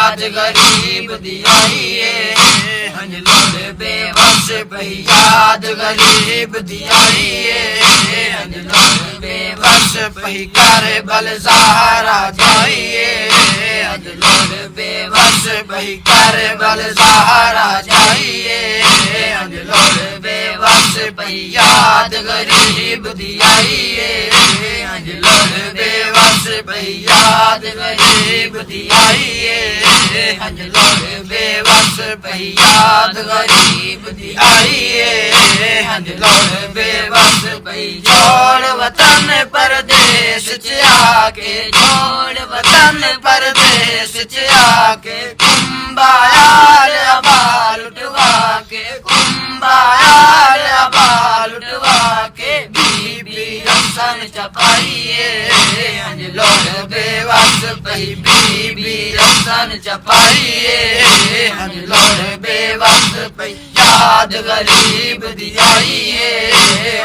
याद गरीब दी आईए हंज लोड़ बेवस पई याद गरीब दी आईए हंज लोड़ बेवस पई कर बल सहारा जाइए हंज लोड़ बेवस पई कर बल सहारा जाइए हंज लोड़ बेवस पई याद गरीब दी आईए हंज लोड़ बेवस पई याद गरीब दी आईए हंज लोड़ बेवस पई याद गरीब दी आईए हंज लोड़ बेवस पई छोड़ वतन परदेश च आके छोड़ वतन परदेश च आके कुंभायाल अबाल उठवा के कुंभायाल अबाल उठवा के बीबी रसन चपाइए हंज लोड़ बेवस पई बीबी रसन चपाइए हंज लोड़ बेवस पई याद गरीब दी आईए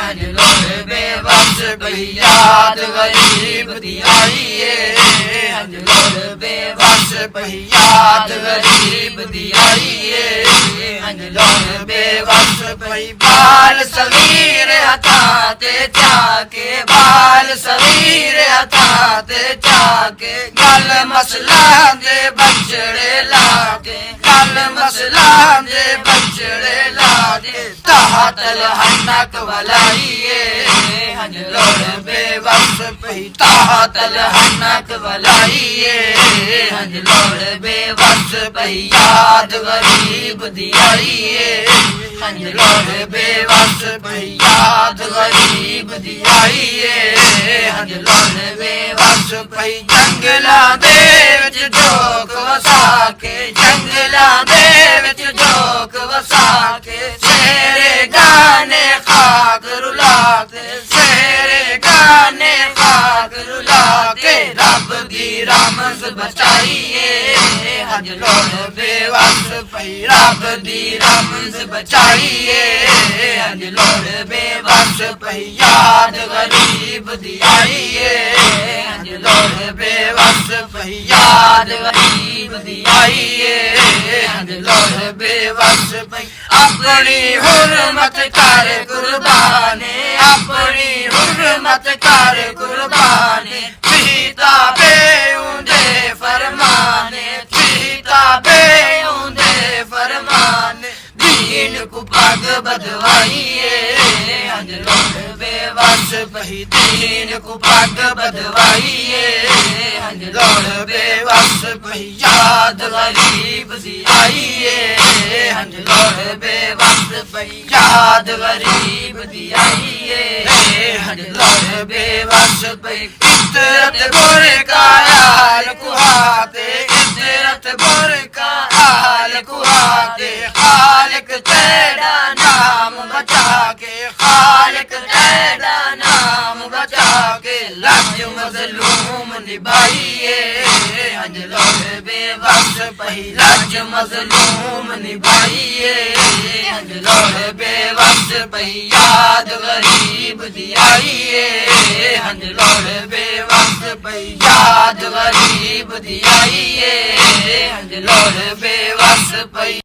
हंज लोड़ बेवस पई याद गरीब दी आईए हंज लोड़ बेवस पई याद गरीब दी आईए हंज लोड़ बेवस पई बाल सवीर हथा ते जाके बाल सवीर हथा ते जाके गल मसला दे बचड़े लाके गल मसला दे बचड़े लाके ताहतल हनक वलाइए हंज लोड़ बेवस पई ताहतल हनक वलाइए हंज लोड़ बेवस पई याद गरीब दी आईए हंज लोड़ बेवस पई याद गरीब दी आईए हंज लोड़ बेवस पई जंगला दे विच जोक वसा के जंगला दे विच जोक वसा के शेरे गाने खाक रुला के शेरे गाने खाक रुला के रब दी रमज बचाइए हंज लोड़ बेवस पई रब दी रमज बचाइए हंज लोड़ बेवस पई याद गरीब दी आईए हंज लोड़ बेवस पई याद गरीब दी आईए हंज लोड़ बेवस पई अपनी हुर्मत कर कुर्बाने अपनी हुर्मत कर कुर्बाने पीता बेऊंदे फरमाने पीता बेऊंदे फरमाने दीन को पग बदवाइए हंज लोड़ बेवस पई दीन को पग बदवाइए हंज लोड़ बेवस पई याद गरीब दी आईए हंज लोड़ बेवस पई याद गरीब दी आईए हंज लोड़ बेवस पई इतरत बुर का हाल कुहाते इतरत बुर का हाल कुहाते खालिक तेरा नाम बचा के खालिक तेरा नाम बचा के लज मजलूम निभाइए हंज लोड़ बेवस पई लज मजलूम निभाइए हंज लोड़ बेवस पई याद गरीब दी आईए हंज लोड़ बेवस पई याद गरीब दी आईए हंज लोड़ बेवस पई